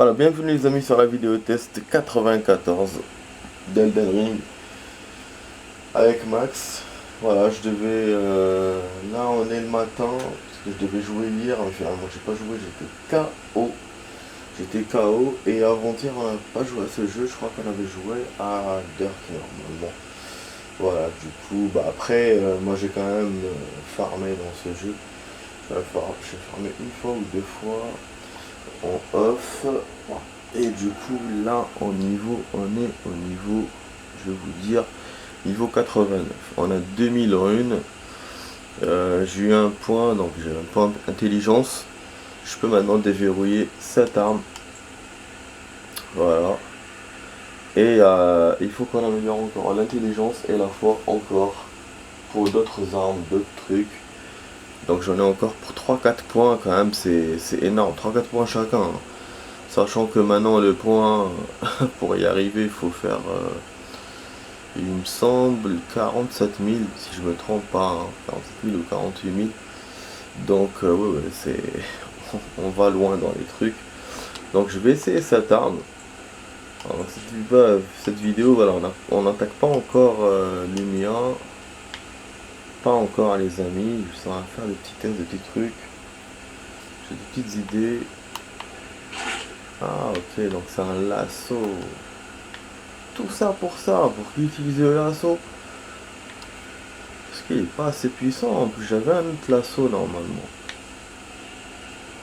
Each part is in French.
Voilà, bienvenue les amis sur la vidéo test 94 d'Elden Ring avec Max. Voilà, je devais... là on est le matin, parce que je devais jouer hier, mais finalement j'ai pas joué, j'étais KO. J'étais KO et avant-hier on n'a pas joué à ce jeu, je crois qu'on avait joué à Dirk normalement. Voilà, du coup, bah après, moi j'ai quand même farmé dans ce jeu. J'ai farmé une fois ou deux fois en off. Et du coup, là, on est au niveau, je vais vous dire, niveau 89. On a 2000 runes. J'ai eu un point, donc j'ai un point intelligence. Je peux maintenant déverrouiller cette arme. Voilà. Et il faut qu'on améliore encore l'intelligence et la foi encore pour d'autres armes, d'autres trucs. Donc j'en ai encore pour 3-4 points quand même, c'est énorme. 3-4 points chacun, hein. Sachant que maintenant le point, pour y arriver, il faut faire, il me semble, 47 000, si je me trompe pas, hein, 47 000 ou 48 000. Donc ouais, c'est... on va loin dans les trucs. Donc je vais essayer cette arme. Alors, cette vidéo, voilà, on n'attaque pas encore Lumia. Pas encore les amis, je vais faire des petits tests, des petits trucs. J'ai des petites idées. Ah ok, donc c'est un lasso. Tout ça, pour utiliser le lasso. Parce qu'il est pas assez puissant, en plus j'avais un autre lasso normalement.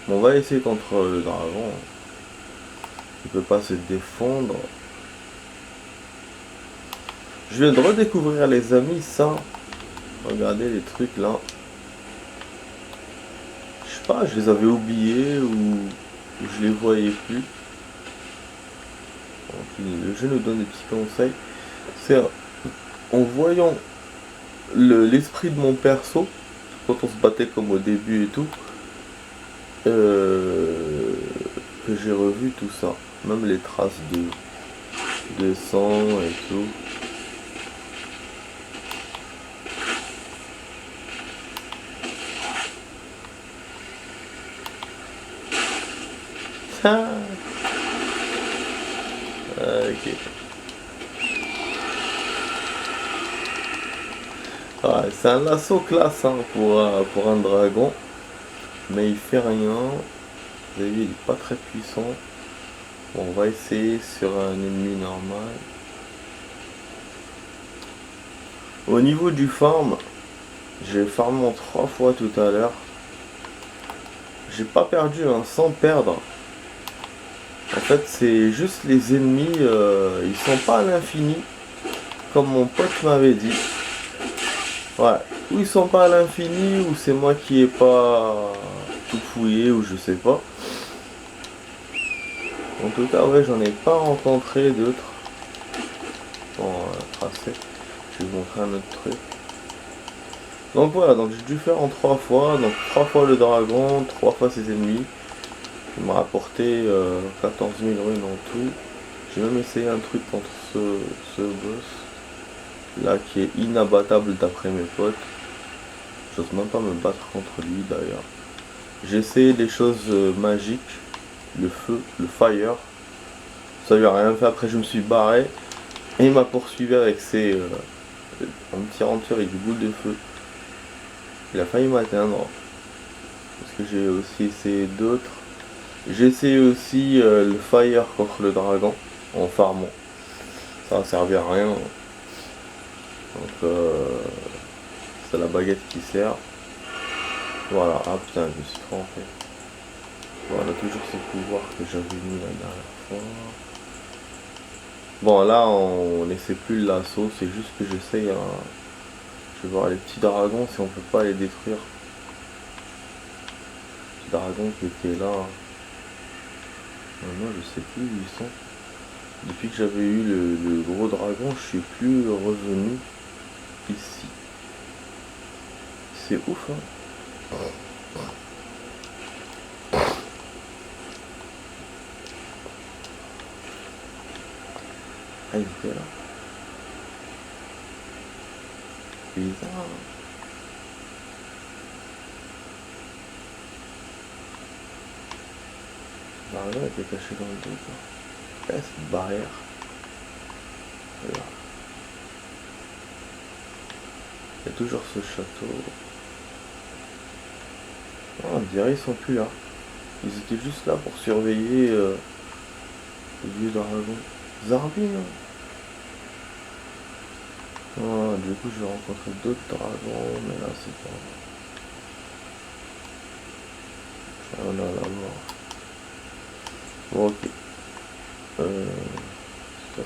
Bon, on va essayer contre le dragon. Il peut pas se défendre. Je viens de redécouvrir les amis ça. Regardez les trucs là. Je sais pas, je les avais oubliés ou je les voyais plus. Le jeu nous donne des petits conseils. C'est en voyant l'esprit de mon perso, quand on se battait comme au début et tout, que j'ai revu tout ça. Même les traces de sang et tout. Ah. Ok. Ouais, c'est un lasso classe hein, pour un dragon. Mais il fait rien. Vous avez vu, il est pas très puissant. Bon, on va essayer sur un ennemi normal. Au niveau du farm, j'ai farmé en 3 fois tout à l'heure. J'ai pas perdu hein, sans perdre. En fait, c'est juste les ennemis, ils sont pas à l'infini, comme mon pote m'avait dit. Ouais, ou ils sont pas à l'infini, ou c'est moi qui ai pas tout fouillé, ou je sais pas. En tout cas, ouais, j'en ai pas rencontré d'autres. Bon, tracé. Je vais vous montrer un autre truc. Donc voilà, donc j'ai dû faire en 3 fois, donc 3 fois le dragon, 3 fois ses ennemis. Il m'a rapporté 14 000 runes en tout. J'ai même essayé un truc contre ce boss là qui est inabattable d'après mes potes. J'ose même pas me battre contre lui d'ailleurs. J'ai essayé des choses magiques, le feu, le fire. Ça lui a rien fait, après je me suis barré. Et il m'a poursuivi avec ses... en me tirant dessus avec des boules de feu. Il a failli m'atteindre. Parce que j'ai aussi essayé d'autres. J'ai essayé aussi le fire contre le dragon en farmant. Ça a servi à rien. Donc c'est la baguette qui sert. Voilà, ah putain, je me suis trompé. Voilà, toujours ce pouvoir que j'avais mis la dernière fois. Bon, là, on n'essaie plus le lasso, c'est juste que j'essaye. Je vais voir les petits dragons si on peut pas les détruire. Les petits dragons qui étaient là. Moi, je sais plus où ils sont. Depuis que j'avais eu le gros dragon, je suis plus revenu ici. C'est ouf, hein. Ah, il était là. Bizarre. raison, elle était cachée dans le dos. Là, c'est une barrière. Voilà. Il y a toujours ce château. Oh, on dirait qu'ils sont plus là. Ils étaient juste là pour surveiller le vieux dragon. Zarbi, hein. Oh, du coup, je vais rencontrer d'autres dragons, mais là, c'est pas... On a la mort. Bon, ok. Ça,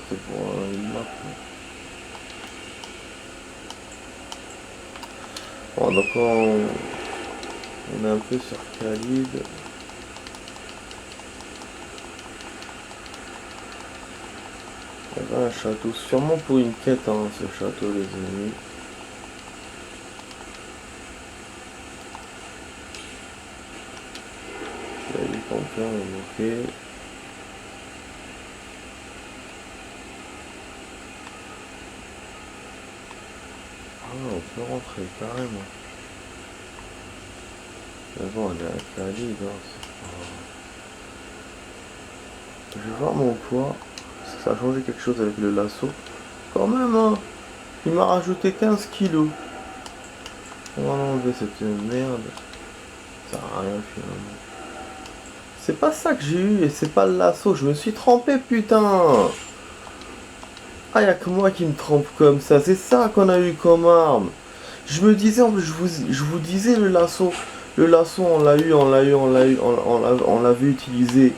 c'est pour une map. Bon, donc, on est un peu sur Khalid. Il y avait un château, sûrement pour une quête, hein, ce château, les ennemis. Il y a des campions évoqués. Ah, on peut rentrer carrément. Mais bon, on est à Khalid, hein, Je vais voir mon poids. Est-ce que ça a changé quelque chose avec le lasso? Quand même, hein. Il m'a rajouté 15 kilos. On va enlever cette merde. Ça sert à rien finalement. C'est pas ça que j'ai eu et c'est pas le lasso. Je me suis trempé, putain. Ah, y'a que moi qui me trempe comme ça. C'est ça qu'on a eu comme arme. Je me disais, je vous disais le lasso. Le lasso, on l'avait utilisé.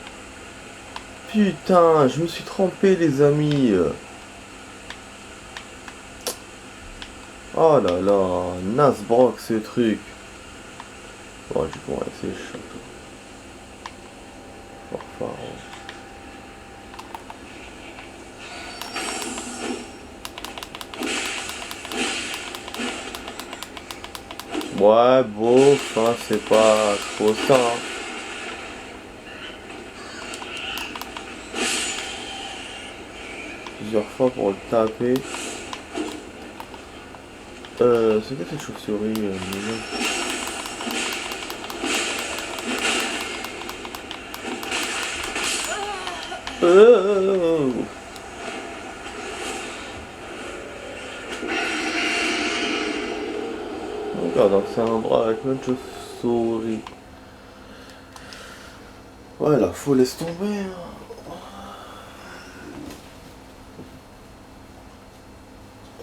Putain, je me suis trompé, les amis. Oh là là, Nasbrock ce truc. Bon, du coup, on va essayer le château. Enfin, ouais, bof, hein, c'est pas trop ça. Hein. Plusieurs fois pour le taper. C'est quoi cette chauve-souris mignonne? D'accord, donc c'est un bras avec une chauve-souris. Ouais, là, faut laisser tomber. Hein.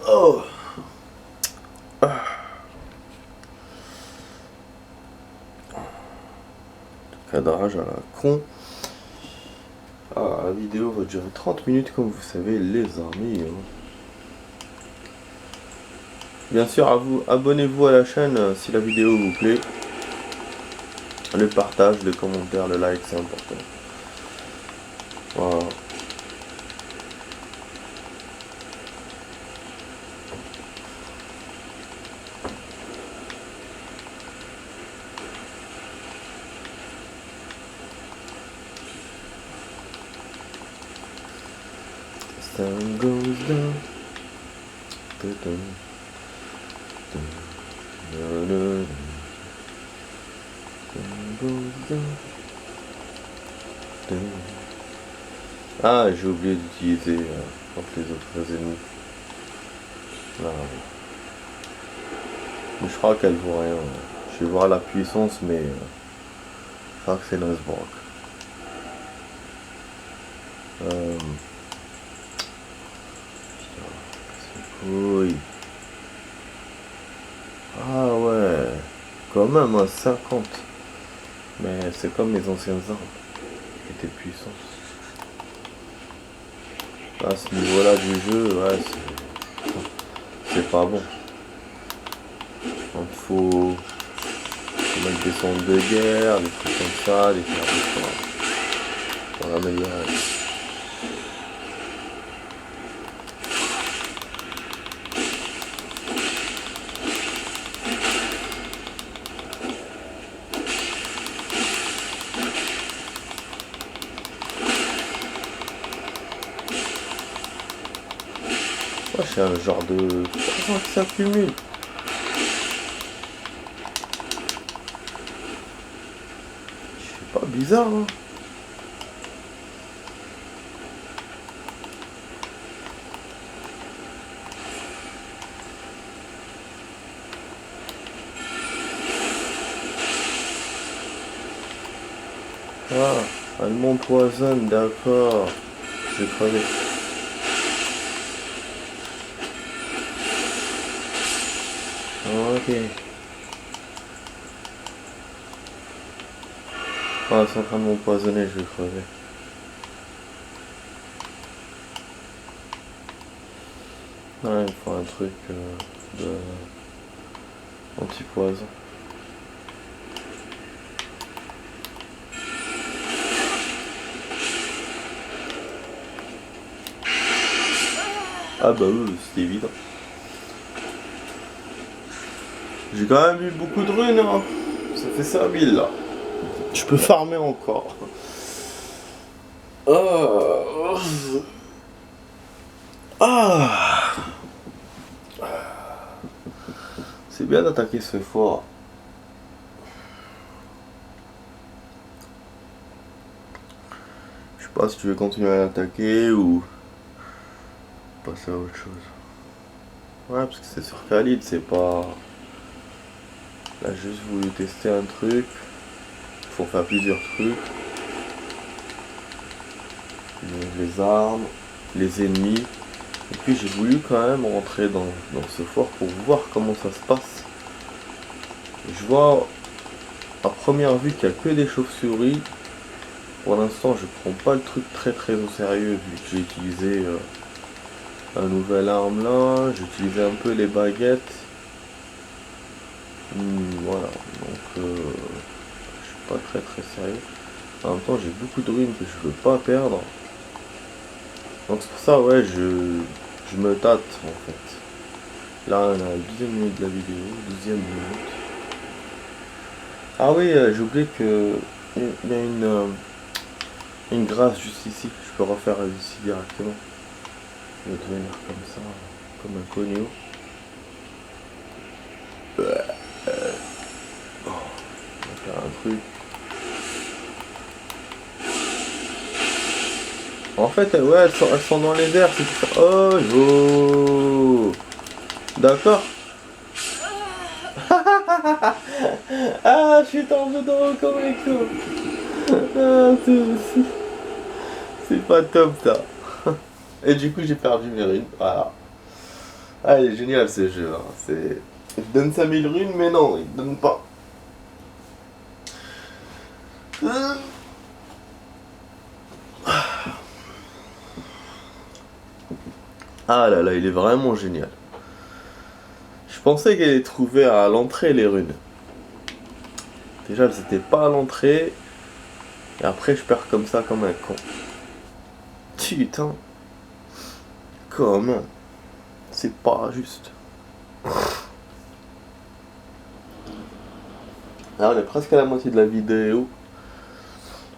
Oh. Cadrage à la con. Ah, la vidéo va durer 30 minutes comme vous savez les amis. Hein. Bien sûr, abonnez-vous à la chaîne si la vidéo vous plaît. Le partage, le commentaire, le like, c'est important. Voilà. Sun goes down. Ah, j'ai oublié d'utiliser contre les autres ennemis. Ah, oui. Mais je crois qu'elle vaut rien. Je vais voir la puissance, mais je crois que c'est Nasbrock. Oui. Ah ouais. Quand même un 50. Mais c'est comme les anciennes armes. Qui étaient puissantes. À ce niveau-là du jeu, ouais, c'est pas bon. Donc faut mettre des sondes de guerre, des trucs comme ça, des faire des choses pour l'améliorer. Ouais, c'est un genre de poison qui s'accumule. Je sais pas, bizarre, hein. Ah, elle m'empoisonne, d'accord. Je vais crever. Ok. Ah, elles sont en train de m'empoisonner, je vais crever. Ah, il faut un truc de anti-poison. Ah bah oui, c'est évident. J'ai quand même eu beaucoup de runes, hein. Ça fait 5000 là. Je peux farmer encore. Ah. Ah. C'est bien d'attaquer ce fort. Je sais pas si tu veux continuer à l'attaquer ou passer à autre chose. Ouais, parce que c'est sur Khalid, c'est pas... Là, j'ai juste voulu tester un truc. Faut faire plusieurs trucs. Les armes, les ennemis. Et puis j'ai voulu quand même rentrer dans ce fort pour voir comment ça se passe. Et je vois à première vue qu'il n'y a que des chauves-souris. Pour l'instant, je prends pas le truc très au sérieux vu que j'ai utilisé un nouvel arme là. J'ai utilisé un peu les baguettes. Voilà, donc je suis pas très sérieux. En même temps, j'ai beaucoup de runes que je veux pas perdre. Donc c'est pour ça, ouais, je me tâte en fait. Là, on a la 12e minute de la vidéo, 12e minute. Ah oui, j'ai oublié que il y a une grâce juste ici. Je peux refaire ici directement. Je vais devenir comme ça, comme un cogno. On va faire un truc. En fait, ouais, elles sont dans les airs, c'est tout ça. Oh, oh. D'accord. Ah, je suis tombé dans le comico. Ah, c'est pas top ça. Et du coup, j'ai perdu mes runes. Voilà. Ah, il est génial ce jeu. Hein. C'est... Il te donne 5000 runes, mais non, il te donne pas. Ah là là, il est vraiment génial. Je pensais qu'elle allait trouver à l'entrée les runes. Déjà, elles étaient pas à l'entrée. Et après, je perds comme ça, comme un con. Putain. Comment? C'est pas juste. Alors, on est presque à la moitié de la vidéo.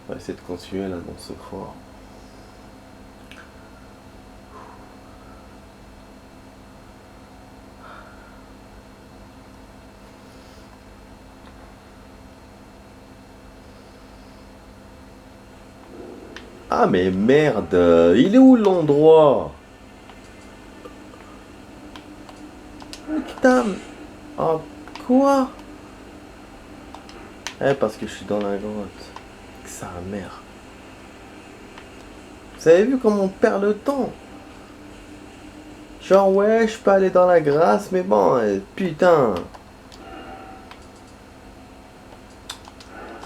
On va essayer de continuer là dans ce fort. Ah mais merde, il est où l'endroit? Putain. Ah quoi? Eh parce que je suis dans la grotte. Ça merde. Vous avez vu comment on perd le temps? Genre ouais, je peux aller dans la grâce, mais bon, putain.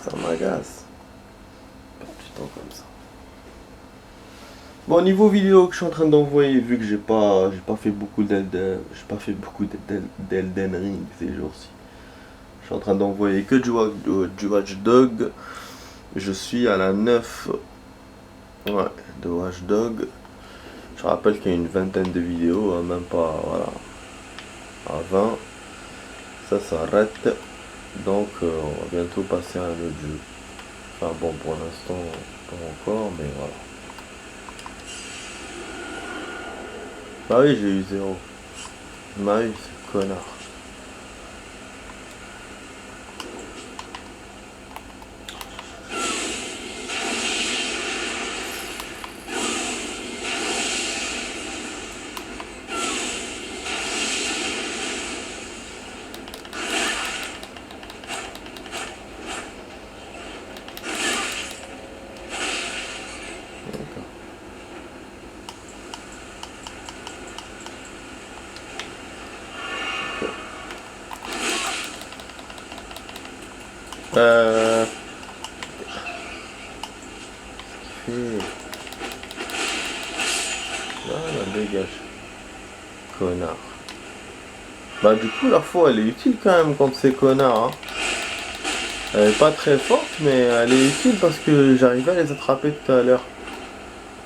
Ça m'agace. Perdre du temps comme ça. Bon, niveau vidéo que je suis en train d'envoyer, vu que j'ai pas fait beaucoup d'Elden Ring ces jours-ci. Je suis en train d'envoyer que du Watch Dog. Je suis à la 9 de Watch Dog. Je rappelle qu'il y a une vingtaine de vidéos, hein, même pas, voilà, à 20. Ça s'arrête. Donc on va bientôt passer à un autre jeu. Enfin bon, pour l'instant, pas encore, mais voilà. Bah oui, j'ai eu 0. Bah oui, ce connard. Euh... Fait... Voilà, dégage. Connard. Bah du coup la faux elle est utile quand même contre ces connards. Hein. Elle est pas très forte mais elle est utile parce que j'arrivais à les attraper tout à l'heure.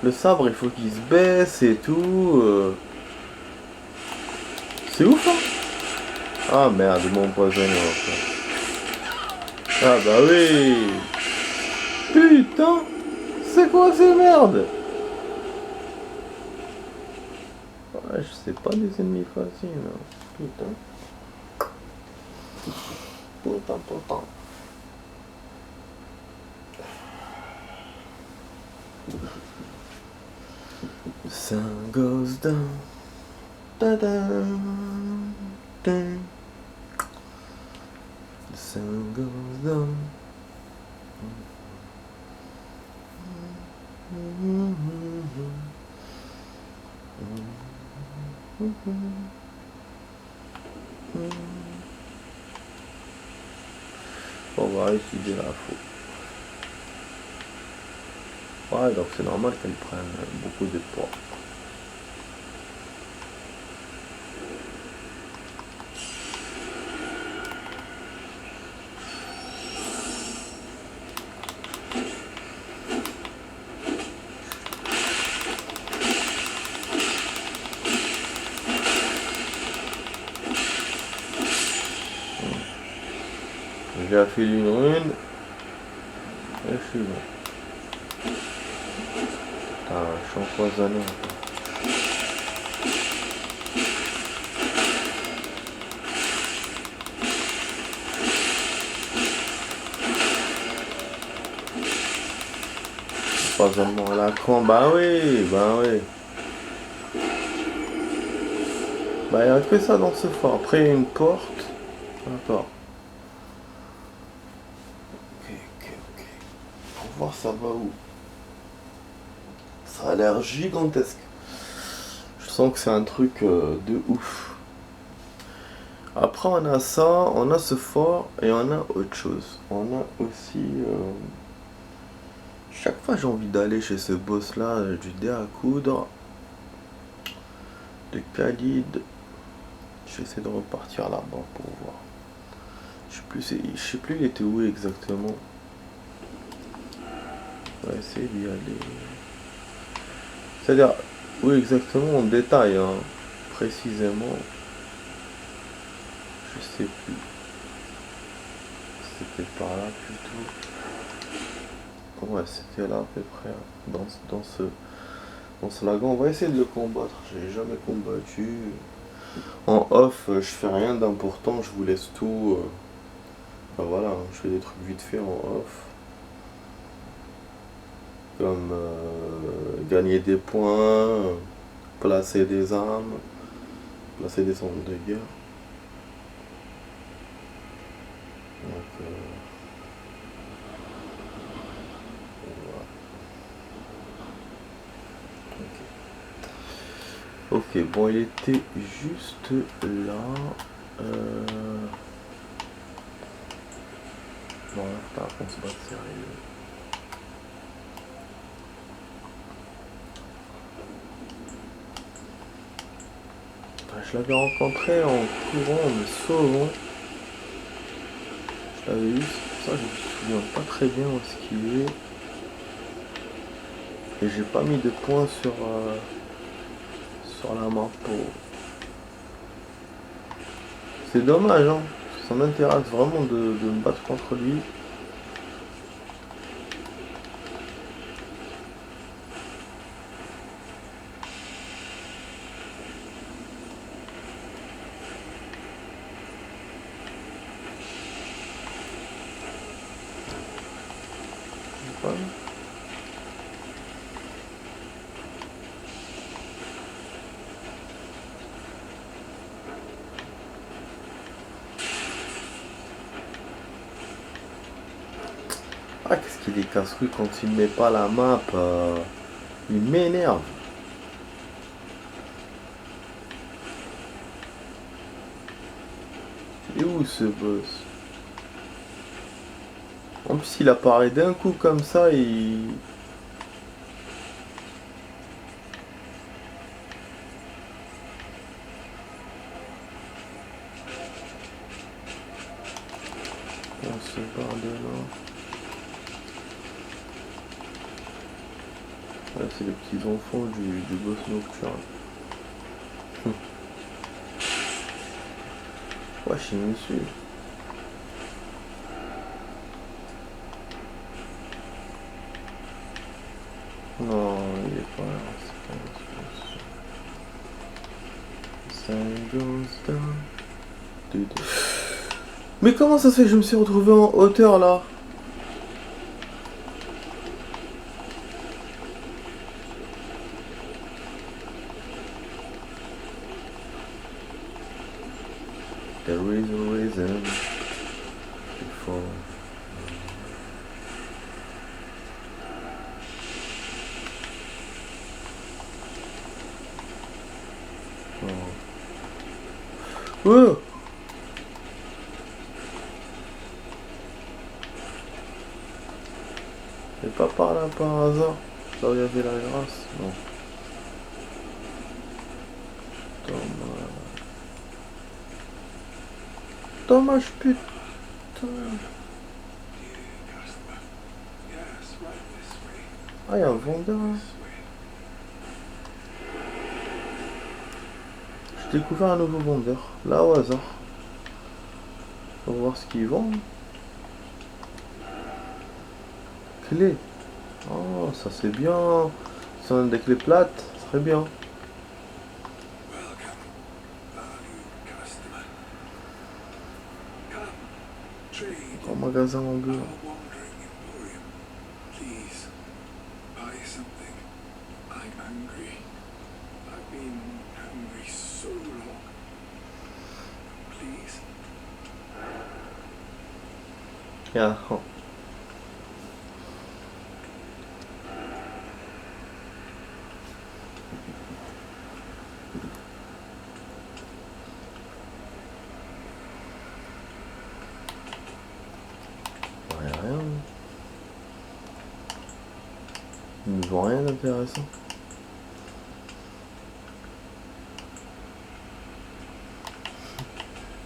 Le sabre il faut qu'il se baisse et tout. C'est ouf hein. Ah merde, ils m'ont empoisonné encore. Ah bah oui. Putain. C'est quoi ces merdes? Ouais, je sais pas des ennemis faciles. Hein. Putain. Putain. The sun goes down. Da-da. The sun goes down. On va étudier la faux. Ouais, donc c'est normal qu'elle prenne beaucoup de poids. J'ai affilé une rune. Et je suis bon. Putain, je suis empoisonné encore. Empoisonnement à la con, bah oui. Bah il n'y a que ça dans ce fort. Après une porte. D'accord. Ok. Pour voir ça va où. Ça a l'air gigantesque. Je sens que c'est un truc de ouf. Après on a ça, on a ce fort et on a autre chose. On a aussi... Chaque fois j'ai envie d'aller chez ce boss là, du dé à coudre. De Khalid. Je vais essayer de repartir là-bas pour voir. Je sais plus il était où exactement. On va essayer d'y aller. C'est-à-dire où exactement en détail, hein, précisément. Je sais plus. C'était par là plutôt. Ouais, c'était là à peu près. Dans ce lagon. On va essayer de le combattre. J'ai jamais combattu. En off, je fais rien d'important. Je vous laisse tout. Ben voilà, je fais des trucs vite fait en off. Comme gagner des points, placer des armes, placer des centres de guerre. Donc, voilà. Ok, bon, il était juste là. Bon, là, par contre, on se bat sérieux. Je l'avais rencontré en courant, en me sauvant. Je l'avais eu, c'est pour ça que je me souviens pas très bien où est-ce qu'il est. Et j'ai pas mis de points sur la map. C'est dommage, hein. Ça m'intéresse vraiment de me battre contre lui. Voilà. Ah, qu'est-ce qu'il est casse-couille quand il met pas la map. Il m'énerve. Il est où ce boss? En plus, il apparaît d'un coup comme ça, il... On se barre de là. Ouais, c'est les petits enfants du boss nocturne. Ouais, je suis dessus. Non, il est pas là. Sun goes down. Mais comment ça se fait que je me suis retrouvé en hauteur là? There is a reason before. Oh. C'est pas par là par hasard. Là où il y avait la grâce. Non. Dommage. Dommage, putain. Ah, il y a un vendeur. Hein. J'ai découvert un nouveau vendeur. Là, au hasard. On va voir ce qu'ils vendent. Clé. Oh, ça c'est bien. Si on a des clés plates, ça serait bien. En magasin ambulant. Yeah. Oh. Rien. Ils ne vont rien d'intéressant.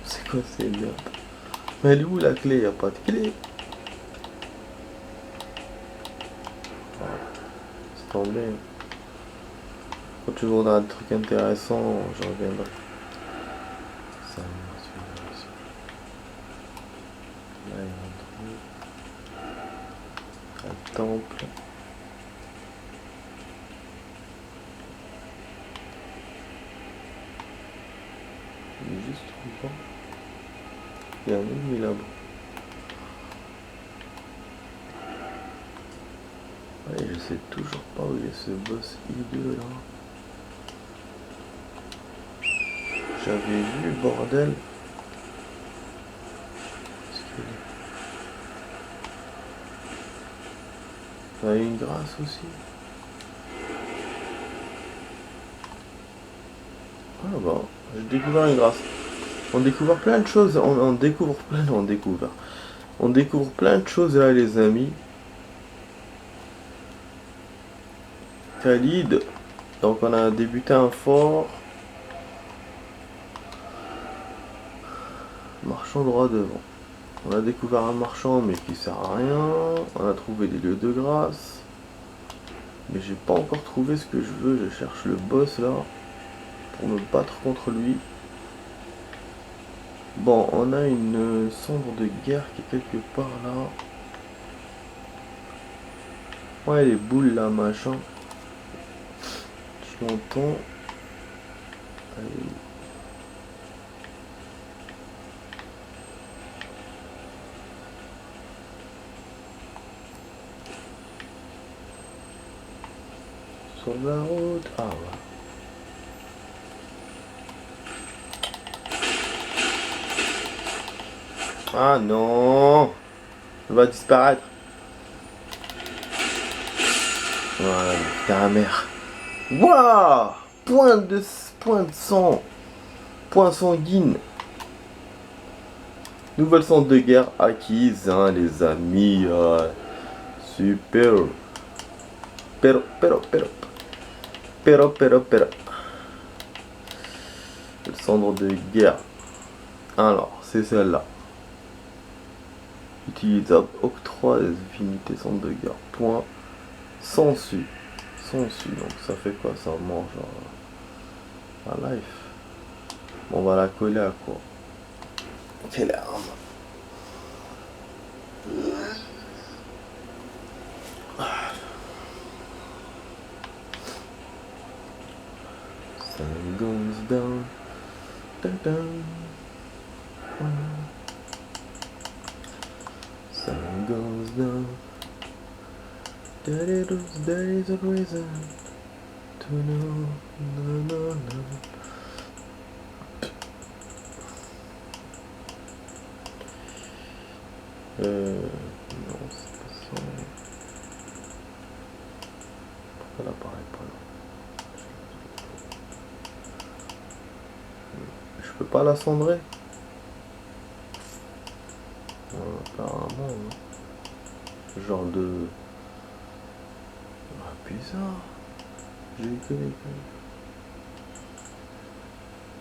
C'est quoi ces merdes? Mais elle est où la clé? Y a pas de clé. C'est tombé. Quand tu voudras des trucs intéressants, je reviendrai. Ça, là, il y a un truc. Un temple. Il est juste tout bas. Il y a un ennemi là-bas. Ouais, je sais toujours pas où il est ce boss hideux là. J'avais vu le bordel. Il y a une grâce aussi. Ah bah, j'ai découvert une grâce. On découvre plein de choses. On découvre plein de choses là, les amis. Khalid. Donc on a débuté un fort. Marchand droit devant. On a découvert un marchand mais qui sert à rien. On a trouvé des lieux de grâce. Mais j'ai pas encore trouvé ce que je veux. Je cherche le boss là. Pour me battre contre lui. Bon, on a une sombre de guerre qui est quelque part là. Ouais, les boules là, machin. Je l'entends. Allez. Sur la route. Ah ouais. Ah non. Elle va disparaître. Voilà, ta mère. Waouh. Point de sang. Point sanguine. Nouvelle centre de guerre acquise, hein, les amis. Super. Pero. Pero. Le centre de guerre. Alors, c'est celle-là. Utilisable, octroi des affinités centre de guerre. Point. Sans su. Donc ça fait quoi? Ça mange à life. Bon, on va la coller à quoi? Quelle arme? Sun goes down. Sun goes down. There is a reason to know. No. Non, c'est pas ça. Pourquoi elle apparaît pas là? Je peux pas la cendrer? Apparemment, hein. Genre de... Ah, bizarre. J'ai connu.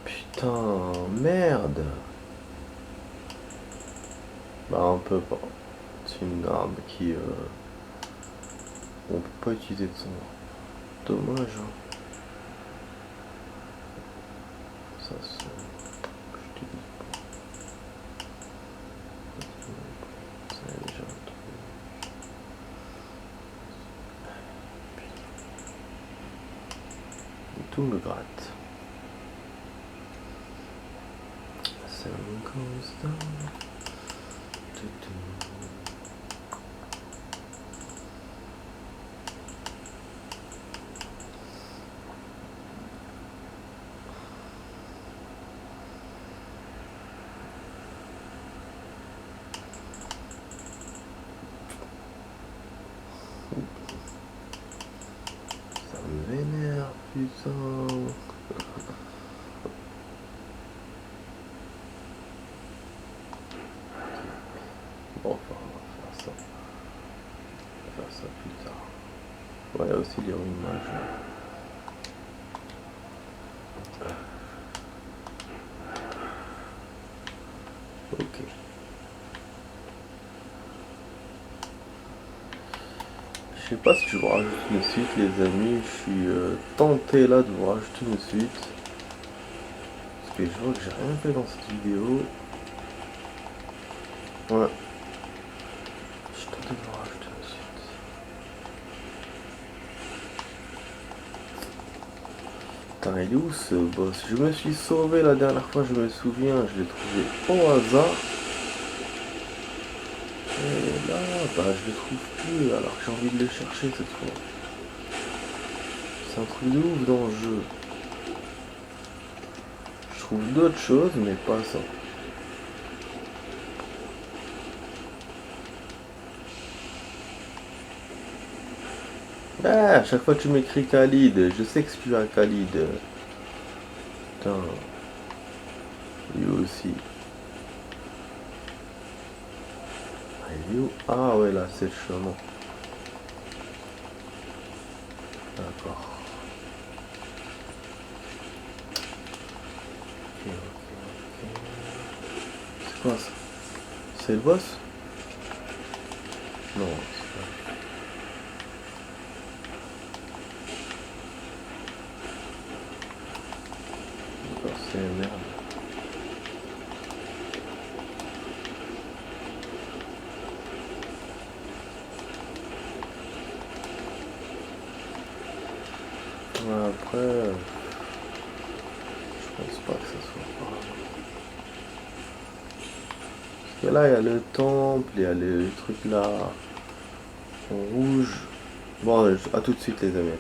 Putain, merde. Bah on peut pas. C'est une arme qui... on peut pas utiliser de son. Dommage. Hein. Ça c'est... j'utilise pas. Ça y est déjà un truc. Et tout me gratte. Ça me constant. Ça me vénère, putain. Bon, enfin, on va faire ça. On va faire ça plus tard. Ouais, il y a aussi les images. Ok. Je sais pas si je vous rajoute une suite, les amis. Je suis tenté là de vous rajouter une suite. Parce que je vois que j'ai rien fait dans cette vidéo. Ouais. Je suis tenté de vous rajouter une suite. Putain, il est où ce boss? Je me suis sauvé la dernière fois, je me souviens. Je l'ai trouvé au hasard. Et là, bah je le trouve plus, alors que j'ai envie de le chercher cette fois. C'est un truc de ouf dans le jeu. Je trouve d'autres choses, mais pas ça. Ah, à chaque fois tu m'écris Khalid, je sais que tu as Khalid. Putain. Lui aussi. Ah ouais, là c'est le chemin. D'accord. Ok. C'est quoi ça? C'est le boss? Non, c'est pas. D'accord, c'est merde. Après, je pense pas que ça soit pas. Parce que là, il y a le temple, il y a les trucs là en rouge. Bon, à tout de suite, les amis.